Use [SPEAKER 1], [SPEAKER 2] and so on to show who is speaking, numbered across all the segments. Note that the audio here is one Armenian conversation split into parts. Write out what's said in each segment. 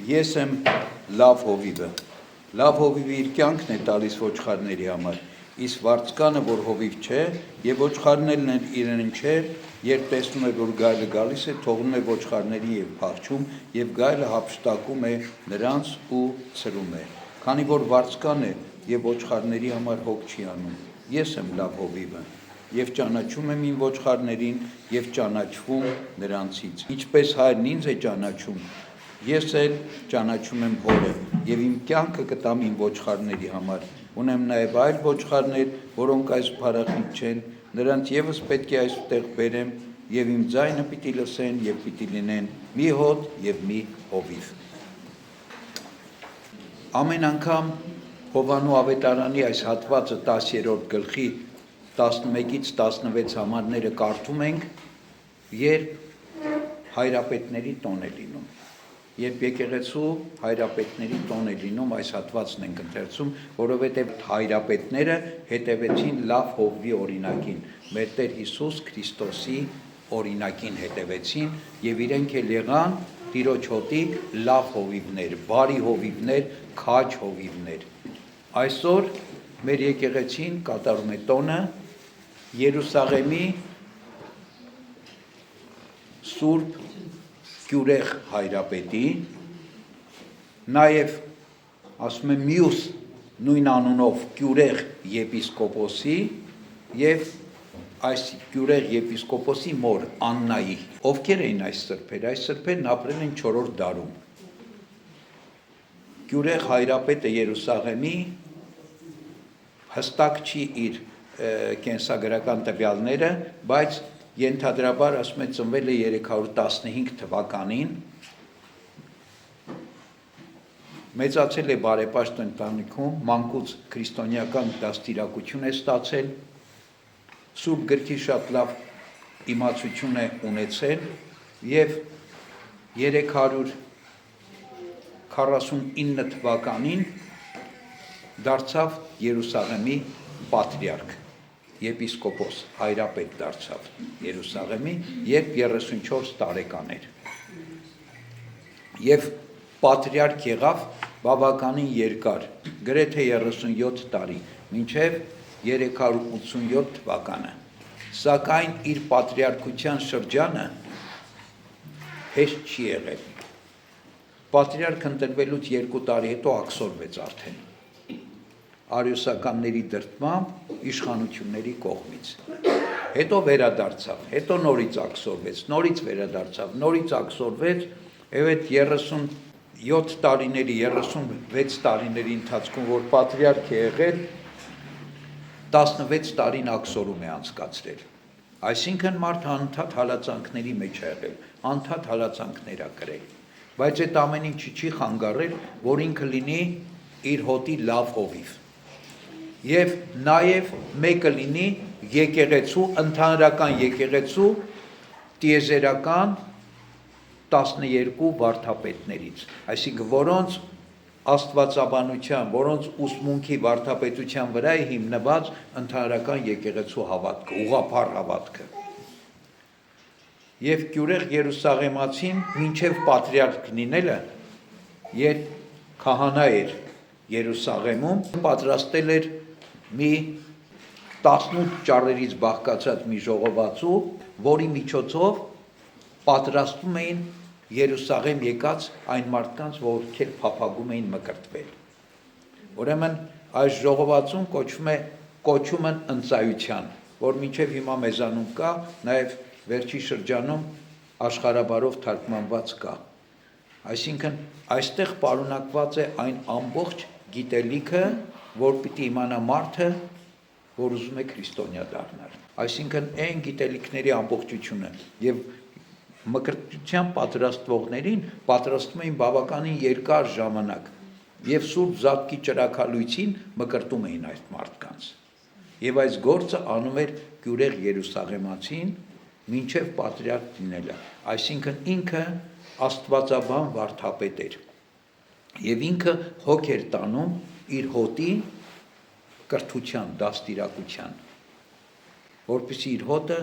[SPEAKER 1] Ես եմ լավ հովիվը։ Լավ հովիվը իր կյանքն է տալիս ոչխարների համար, իսկ վարձկանը, որ հովիվ չէ, եւ ոչխարներն էլ իրեն չէ, երբ տեսնում է, որ գայլը գալիս է, թողնում է ոչխարներին եւ փախչում, եւ գայլը հափշտակում է նրանց ու ցրում է։ Քանի որ վարձկան է եւ ոչխարների համար հոգ չի անում, ես եմ լավ հովիվը եւ ճանաչում եմ իմ ոչխարներին եւ ճանաչվում նրանցից։ Ինչպես հայրն ինձ է ճանաչում, ես էլ ճանաչում եմ հորը եւ իմ կյանքը կտամ իմ ոչխարների համար։ Ունեմ նաեւ այլ ոչխարներ, որոնք այս փառախիտ չեն, նրանց եւս պետք է այստեղ բերեմ եւ իմ ձայնը պիտի լսեն եւ պիտի լինեն մի հոտ եւ մի հովիվ։ Ամեն անգամ Հովանու ավետարանի այս հատվածը 10-րդ գլխի 11-ից 16 համարները կարդում ենք, երբ հայրապետների տոն է լինում։ Երբ եկեղեցու հայրապետների տոն է լինում, այս հատվածն ենք ընթերցում, որովհետև հայրապետները հետևեցին լավ հովվի օրինակին, մեր Տեր Հիսուս Քրիստոսի օրինակին հետևեցին եւ իրենք էլ եղան Տիրոջ հոտի լավ հովիվներ, բարի հովիվներ, քաջ հովիվներ։ Այսօր մեր եկեղեցին կատարում է տոնը Երուսաղեմի Սուրբ Գյուրեղ հայրապետի, նաև ասում եմ մյուս նույն անունով Գյուրեղ եպիսկոպոսի եւ այս Գյուրեղ եպիսկոպոսի մոր Աննայի։ Ովքեր էին այս սրբերը։ Այս սրբերն ապրել են 4-րդ դարում։ Գյուրեղ հայրապետը Երուսաղեմի հստակ չի իր կենսագրական տվյալները, բայց ենթադրաբար ասում է ծնվել է 315 թվականին, մեծացել է բարեպաշտ ընտանիքում, մանկուց քրիստոնեական դաստիարակություն է ստացել, Սուրբ գրքի շատ լավ իմացություն է ունեցել եւ 349 թվականին դարձավ Երուսաղեմի պատրիարք, եպիսկոպոս, հայրապետ դարձավ Երուսաղեմի, երբ 34 տարեկան էր։ Եվ պատրիարք եղավ բավականին երկար, գրեթե 37 տարի, մինչև 387 թվականը, սակայն իր պատրիարքության շրջանը հեշտ չի եղել։ Պատրիարք ընտրվելուց 2 տարի հետո աքսորվեց արդեն արիոսականների դրդմամբ իշխանությունների կողմից։ Հետո վերադարձավ, հետո նորից աքսորվեց, նորից վերադարձավ, նորից աքսորվեց, եւ այդ 37 տարիների, 36 տարիների ընթացքում, որ պատրիարք է եղել, 16 տարին աքսորում է անցկացրել։ Այսինքն մարդը անընդհատ հալածանքների մեջ է եղել, անընդհատ հալածանքներ է կրել, բայց այդ ամեն ինչը չի խանգարել, որ ինքը լինի իր հոտի լավ հովիվ։ Եվ նաև մեկը լինի եկեղեցու, ընդհանրական եկեղեցու տիեզերական 12 վարդապետներից, այսինքն որոնց աստվածաբանության, որոնց ուսմունքի վարդապետության վրա է հիմնված ընդհանրական եկեղեցու հավատքը, ուղղափառ հավատքը։ Եվ Գյուրեղ Երուսաղեմացին մինչև պատրիարք լինելը, երբ քահանա էր Երուսաղեմում, պատրաստել էր մի 18 ճառերից բաղկացած մի ժողովածու, որի միջոցով պատրաստում էին Երուսաղեմ եկած այն մարդկանց, ովքեր փափագում էին մկրտվել։ Ուրեմն այս ժողովածուն կոչում են ընծայության, որ մինչև հիմա մեզանում կա, նաև վերջի շրջանում աշխարհաբարով թարգմանված կա։ Այսինքն այստեղ պարունակված է այն ամբողջ գիտելիքը, որ պիտի իմանա մարդը, որ ուզում է քրիստոնյա դառնալ։ Այսինքն այն գիտելիքների ամբողջությունը եւ մկրտության պատրաստվողներին պատրաստում էին բավականին երկար ժամանակ եւ Սուրբ Զատկի ճրագալույցին մկրտում էին այդ մարդկանց։ Եվ այս գործը անում էր Գյուրեղ Երուսաղեմացին մինչև պատրիարք լինելը, այսինքն ինքը աստվածաբան վարդապետ էր եւ ինքը հոգ էր տանում իր հոտի կրթության, դաստիարակության, որպեսզի իր հոտը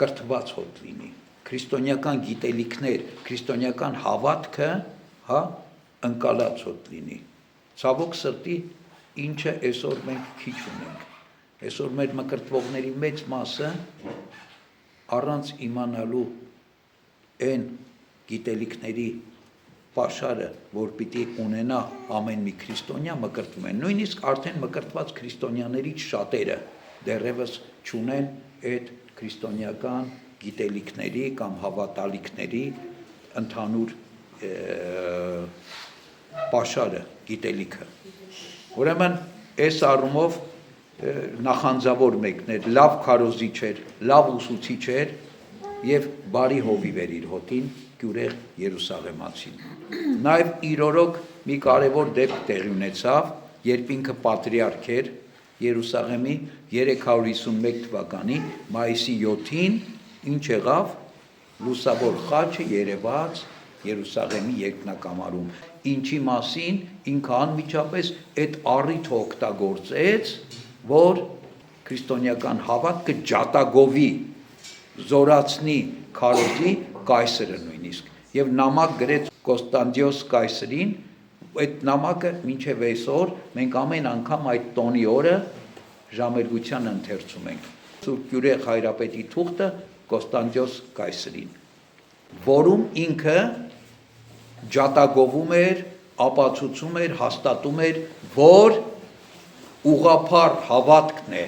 [SPEAKER 1] կրթված հոտ լինի, քրիստոնեական գիտելիքներ, քրիստոնեական հավատքը հա, ընկալացոտ լինի։ Ցավոք սրտի, ինչը այսօր մենք քիչ ունենք։ Այսօր մեր մկրտվողների մեծ մասը առանց իմանալու այն գիտելիքների պաշարը, որ պիտի ունենա ամեն մի քրիստոնյա, մկրտվում են։ Նույնիսկ արդեն մկրտված քրիստոնյաներից շատերը դեռևս չունեն այդ քրիստոնեական գիտելիքների կամ հավատալիքների ընդհանուր պաշարը, գիտելիքը։ Ուրեմն այս առումով նախանձավոր մեկն էր, լավ քարոզիչ էր, լավ ուսուցիչ էր եւ բարի հովիվ էր իր հոտին գյուրեղ Երուսաղեմացին։ Նաեւ իր օրոք մի կարևոր դեպք տեղի ունեցավ, երբ ինքը պատրիարք էր Երուսաղեմի 351 թվականի մայիսի 7-ին ինչ եղավ, լուսավոր խաչը երևաց Երուսաղեմի երկնակամարում, ինչի մասին ինքը անմիջապես այդ առիթը օգտագործեց, որ քրիստոնեական հավատքը ջատագովի, զորացնի քարոզի կայսրը նույնիսկ, եւ նամակ գրեց Կոստանդիոս կայսրին, այդ նամակը մինչև այսօր մենք ամեն անգամ այդ տոնի օրը ժամերգության ընթերցում ենք։ Սուրբ Գյուրեղ Հայրապետի թուղթը Կոստանդիոս կայսրին, որում ինքը ջատագովում էր, ապացուցում էր, հաստատում էր, որ ուղղափառ հավատքն է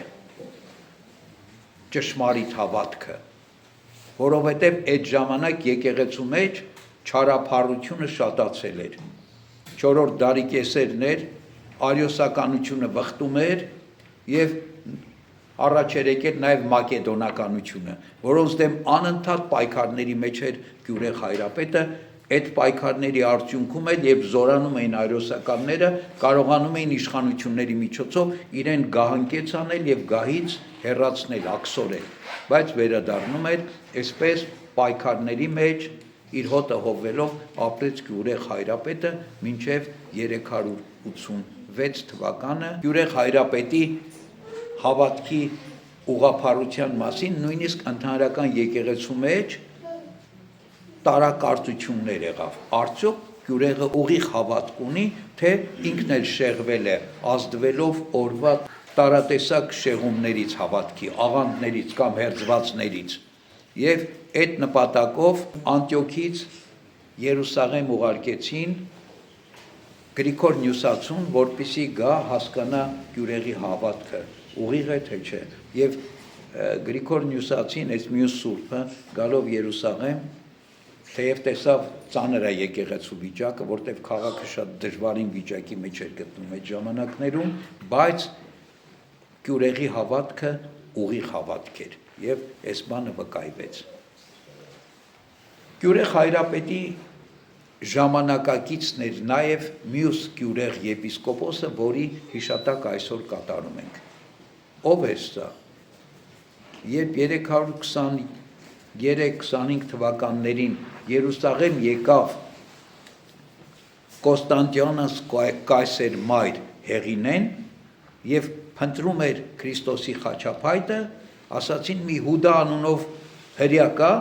[SPEAKER 1] ճշմարիտ հավատքը, որովհետև այդ ժամանակ եկեղեցու մեջ չարափառությունը շատացել էր, 4-րդ դարի կեսերն էր, արիոսականությունը վխտում էր եւ առաջ էր եկել նաեւ մակեդոնականությունը, որոնց դեմ անընդհատ պայքարների մեջ էր Գյուրեղ Հայրապետը, այդ պայքարների արդյունքում էլ եւ զորանում էին արիոսականները, կարողանում էին իշխանությունների միջոցով իրեն գահանկեց անել եւ գահից հեռացնել, աքսորել, բայց վերադառնում էր այսպես պայքարների մեջ իր հոտը հովվելով ապրեց Գյուրեղ Հայրապետը մինչև 386 թվականը Գյուրեղ Հայրապետի հավատքի ուղղափառության մասին նույնիսկ ընդհանրական եկեղեցու մեջ տարակարծություններ եղավ, արդյոք Գյուրեղը ուղիղ հավատք ունի, թե ինքն էլ շեղվել է ազդվելով օրվա տարատեսակ շեղումներից հավատքի, աղանդներից կամ հերձվածներից եւ այդ նպատակով Անտիոքից Երուսաղեմ ուղարկեցին Գրիգոր Նյուսացուն, որպեսզի գա հասկանա Գյուրեղի հավատքը, ուղիղ է թե չէ, եւ Գրիգոր Նյուսացին այս մյուս սուրբը գալով Երուսաղեմ թեև տեսավ ծանր է եկեղեցու վիճակը, որտեղ քաղաքը շատ դժվարին վիճակի մեջ էր գտնում այդ ժամանակներում, բայց Գյուրեղի հավատքը ուղիղ հավատք էր եւ այս բանը վկայվեց։ Գյուրեղ Հայրապետի ժամանակակիցն էր նաեւ մյուս Գյուրեղ եպիսկոպոսը, որի հիշատակ այսօր կատարում ենք։ Ով էր սա։ Երբ 323-25 թվականներին Երուսաղեմ եկավ Կոստանդիանոս կայսեր մայր Հեղինեն եւ փնտրում էր Քրիստոսի խաչապայտը, ասացին մի Հուդա անունով հրյա կա,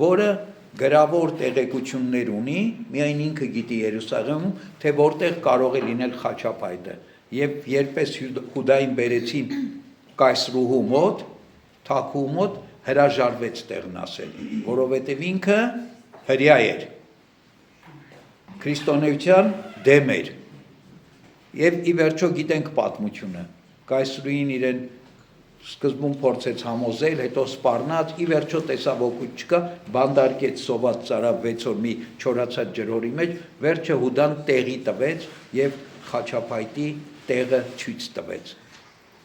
[SPEAKER 1] որը գրավոր տեղեկություններ ունի, միայն ինքը գիտի Երուսաղեմում, թե որտեղ կարող է լինել խաչապայտը։ Եվ երբես Հուդային բերեցին կայսրուհու մոտ, թագուհու մոտ հրաժարվեց տեղն ասել, որովհետև ինքը հրյա էր, քրիստոնեության դեմ էր, եւ ի վերջո գիտենք պատմությունը, կայսրուհին իրեն սկզբում փորձեց համոզել, հետո սպառնաց, ի վերջո տեսավ օգուտ չկա, բանդարկեց սոված ծարավ 6 օր մի չորացած ջրհորի մեջ, վերջը Հուդան տեղի տվեց եւ խաչապայտի տեղը ցույց տվեց,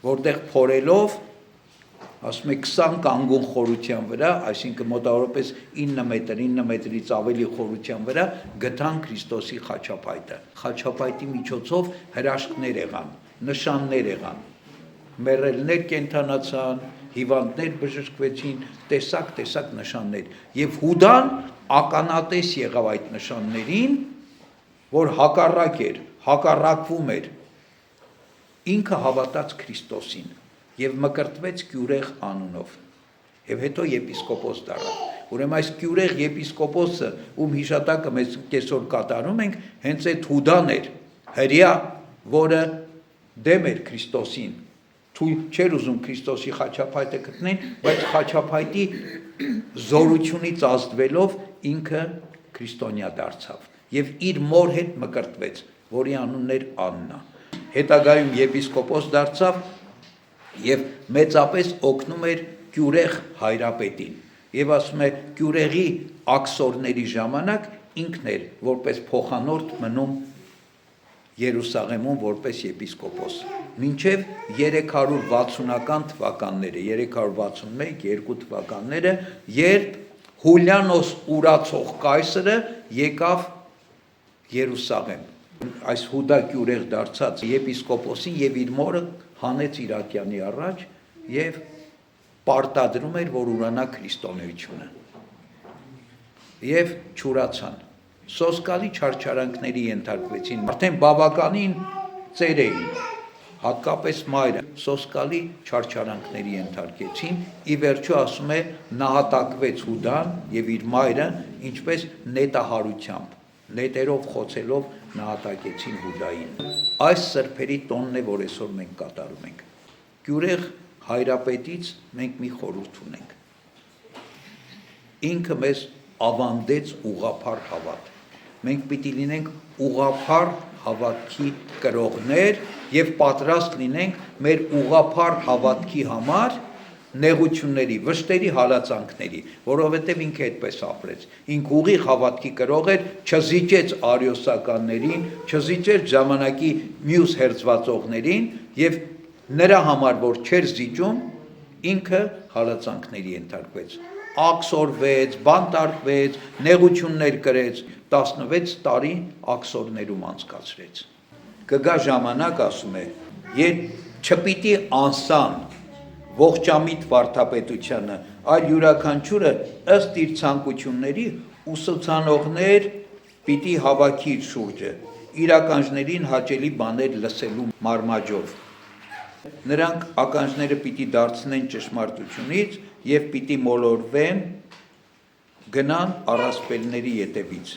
[SPEAKER 1] որտեղ փորելով ասում է 20 կանգուն խորության վրա, այսինքն մոտավորապես 9 մետրից ավելի խորության վրա գտան Քրիստոսի խաչապայտը։ Խաչապայտի միջոցով հրաշքներ եղան, նշաններ եղան, մեռելներ կենդանացան, հիվանդներ բժշկվեցին, տեսակ նշաններ։ Եվ Հուդան ականատես եղավ այդ նշաններին, որ հակառակ էր, հակառակվում էր։ Ինքը հավատաց Քրիստոսին եւ մկրտվեց Գյուրեղ անունով եւ հետո եպիսկոպոս դառավ, Ուրեմն այս Գյուրեղ եպիսկոպոսը, ում հիշատակը mēs կեսօր կատարում ենք, հենց այդ Հուդան էր, հրյա, որը դեմ էր Քրիստոսին, թույլ չէր ուզում Քրիստոսի խաչապայտը գտնեն, բայց խաչապայտի զորությունից ազդվելով ինքը քրիստոնյա դարձավ եւ իր մոր հետ մկրտվեց, որի անունն էր Աննա։ Հետագայում եպիսկոպոս դարձավ եւ մեծապես օգնում էր Գյուրեղ հայրապետին։ Եվ ասում է Գյուրեղի աքսորների ժամանակ ինքն էր որպես փոխանորդ մնում Երուսաղեմում որպես եպիսկոպոս։ Մինչև 360-ական թվականները, 361-2 թվականները, երբ Հուլիանոս ուրացող կայսրը եկավ Երուսաղեմ։ Այս Հուդա Գյուրեղ դարձած եպիսկոպոսին եւ իր մորը հանեց Իրակյանի առաջ եւ պարտադրում էր, որ ուրանա քրիստոնեությունը։ Եվ չուրացան։ Սոսկալի չարչարանքների ենթարկվեցին, արդեն բավականին ծեր էին, հատկապես մայրը, սոսկալի չարչարանքների ենթարկեցին, ի վերջո ասում է նահատակվեց Հուդան եւ իր մայրը, ինչպես նետահարությամբ, նետերով խոցելով նահատակեցին Հուդային։ Այս սրբերի տոնն է, որ այսօր մենք կատարում ենք։ Գյուրեղ հայրապետից մենք մի խորհուրդ ունենք։ Ինքը մեզ ավանդեց ուղղափառ հավատ։ Մենք պիտի լինենք ուղղափառ հավատքի կրողներ եւ պատրաստ լինենք մեր ուղղափառ հավատքի համար նեղությունների, վշտերի, հալածանքների, որովհետեւ ինքը այդպես ապրեց։ Ինքը ուղիղ հավատքի կրող էր, չզիջեց արիոսականներին, չզիջեց ժամանակի մյուս հերձվածողներին եւ նրա համար որ չէր զիջում, ինքը հալածանքների ենթարկվեց։ Աքսորվեց, բանտարկվեց, նեղություններ կրեց, 16 տարի աքսորներում անցկացրեց։ Կգա ժամանակ, ասում է, երբ չպիտի անսան ողջամիտ վարդապետությանը, այլ յուրաքանչյուրը ըստ իր ցանկությունների ուսուցանողներ պիտի հավաքի իր շուրջը, իր ականջներին հաճելի բաներ լսելու մարմաջով։ Նրանք ականջները պիտի դարձնեն ճշմարտությունից եւ պիտի մոլորվեն գնան առասպելների ետևից։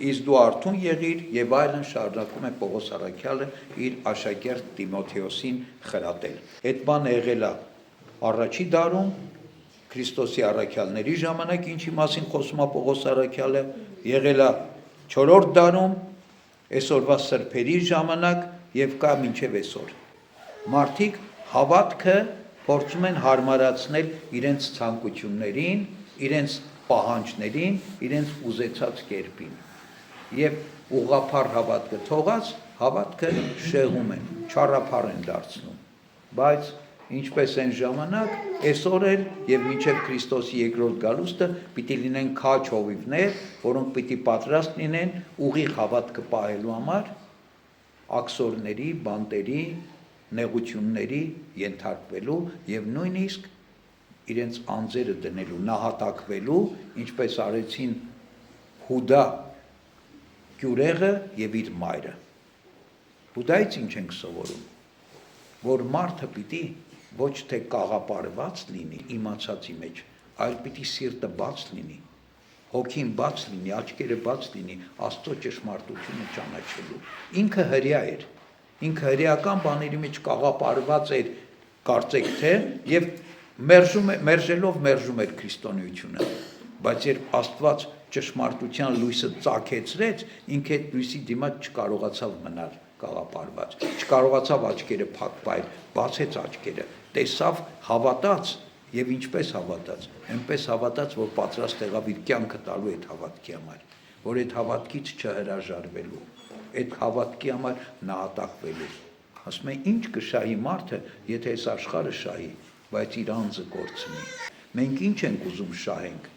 [SPEAKER 1] Իսկ դու արթուն եղիր եւ այլն շարունակում է Պողոս առաքյալը իր աշակերտ Տիմոթեոսին խրատել։ Այդ բանը եղել է առաջի դարում Քրիստոսի առաքյալների ժամանակ, ինչի մասին խոսում է Պողոս առաքյալը, եղել է 4-րդ դարում այսօրվա սրբերի ժամանակ եւ կա մինչեւ այսօր։ Մարդիկ հավատքը փորձում են հարմարացնել իրենց ցանկություններին, իրենց պահանջներին, իրենց ուզեցած կերպին։ Եվ ուղղափառ հավատքը թողած, հավատքը շեղում են, չարափառ են դարձնում։ Բայց ինչպես են ժամանակ, այսօր էլ եւ մինչեւ Քրիստոսի երկրորդ գալուստը պիտի լինեն քաջ հովիվներ, որոնք պիտի պատրաստ լինեն ուղիղ հավատքը պահելու համար, աքսորների, բանտերի, նեղությունների ենթարկվելու եւ նույնիսկ իրենց անձերը դնելու, նահատակվելու, ինչպես արեցին Հուդա Գյուրեղը եւ իր մայրը։ Հուդայից ինչ ենք սովորում, որ մարդը պիտի ոչ թե կաղապարված լինի իմացածի մեջ, այլ պիտի սիրտը բաց լինի, հոգին բաց լինի, աչքերը բաց լինի Աստծո ճշմարտությունը ճանաչելու։ Ինքը հրյա էր, ինքը հրեական բաների մեջ կաղապարված էր, կարծեք թե, եւ մերժելով մերժում էր քրիստոնեությունը, բայց երբ Աստված ճշմարտության լույսը ծագեցրեց, ինքը այդ լույսի դիմաց չկարողացավ մնալ կաղապարված, չկարողացավ աչքերը փակվել, բացեց աչքերը, տեսավ, հավատաց եւ ինչպես հավատաց, այնպես հավատաց, որ պատրաստ եղավ իր կյանքը տալու այդ հավատքի համար, որ այդ հավատքից չհրաժարվելու, այդ հավատքի համար նահատակվելու։ Ասում է, ինչ կշահի մարդը, եթե այս աշխարհը շահի, բայց իր անձը կորցնի։ Մենք ինչ ենք ուզում շահենք։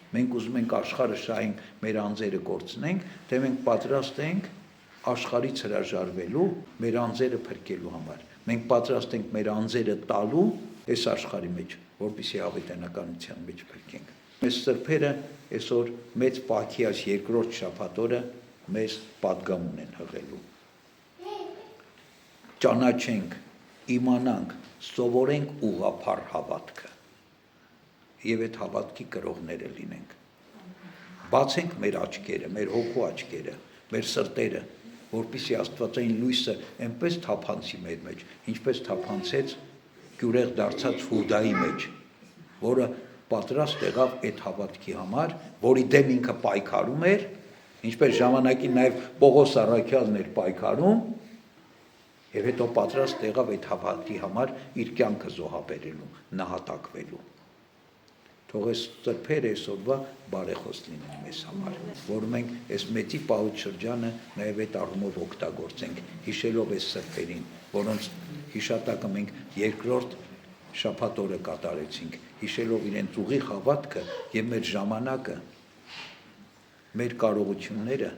[SPEAKER 1] Մենք ուզում ենք աշխարհը շահենք, մեր անձերը կորցնենք, թե մենք պատրաստ ենք աշխարհից հրաժարվելու, մեր անձերը փրկելու համար։ Մենք պատրաստ ենք մեր անձերը տալու այս աշխարհի մեջ, որպեսզի հավիտենականության մեջ փրկենք։ Մեր սրբերը այսօր մեծ Պաքիաս երկրորդ շաբաթօրը մեզ պատգամուն են հղելու։ Ճանաչենք, իմանանք, սովորենք ուղղափառ հավատքը։ եւ այդ հավատքի կրողները լինենք։ Բացենք մեր աչքերը, մեր հոգու աչքերը, մեր սրտերը, որպեսզի Աստվածային լույսը այնպես թափանցի մեր մեջ, ինչպես թափանցեց գյուրեղ դարձած Հուդայի մեջ, որը պատրաստ եղավ այդ հավատքի համար, որի դեմ ինքը պայքարում էր, ինչպես ժամանակին նաև Պողոս Առաքյալն էր պայքարում, եւ հետո պատրաստ եղավ այդ հավատքի համար իր կյանքը զոհաբերելու, նահատակվելու։ Թող այս սրբերը այսօրվա բարեխոս լինեն մեզ համար, որ մենք այս մեծի պահուց շրջանը նաև այդ առումով օգտագործենք, հիշելով այս սրբերին, որոնց հիշատակը մենք երկրորդ շաբաթ օրը կատարեցինք, հիշելով իրենց ուղիղ հավատքը եւ մեր ժամանակը, մեր կարողությունները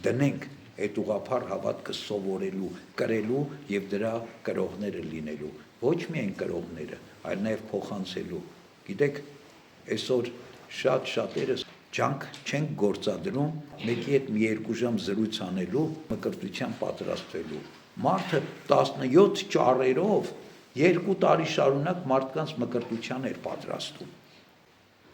[SPEAKER 1] դնենք այդ ուղղափառ հավատքը սովորելու, կրելու եւ դրա կրողները լինելու, ոչ միայն կրողները, այլ նաեւ փոխանցելու։ Գիտեք, այսօր շատերս ջանք չենք գործադրում մեկի հետ մի երկու ժամ զրույց անելու, մկրտության պատրաստվելու։ Մարդը 17 ճառերով 2 տարի շարունակ մարդկանց մկրտության էր պատրաստում։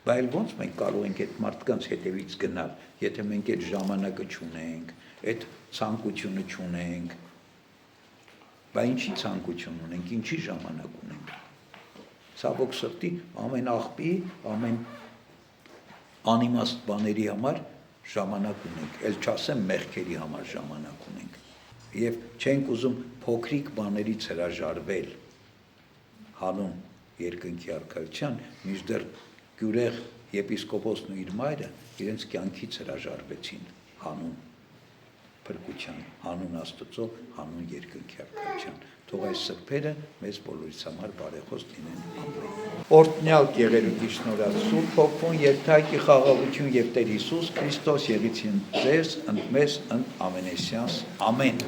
[SPEAKER 1] Բայց ոնց մենք կարող ենք այդ մարդկանց հետևից գնալ, եթե մենք այդ ժամանակը չունենք, այդ ցանկությունը չունենք։ Բայց ինչի ցանկություն ունենք, ինչի ժամանակ ունենք։ Ցավոք սրտի ամեն աղբի, ամեն անիմաստ բաների համար ժամանակ ունենք, ել չասեմ մեղքերի համար ժամանակ ունենք։ Եվ չենք ուզում փոքրիկ բաներից հրաժարվել հանուն երկնքի արքայության, մինչդեռ գյուրեղ եպիսկոպոսն ու իր մայրը իրենց կյանքից հրաժարվեցին հանուն փրկության, հանուն Աստծո, հանուն երկնքի արքայության։ Թող այս սրբերը մեզ բոլորիս համար բարեխոս լինեն։ Ամեն։ Օրհնյալ եղերուկի շնորհալ Սուրբ Հոգուն, երթայքի խաղաղություն եւ Տեր Հիսուս Քրիստոս եղիցին ձեզ ընդ մեզ ընդ ամենեսյանս։ Ամեն։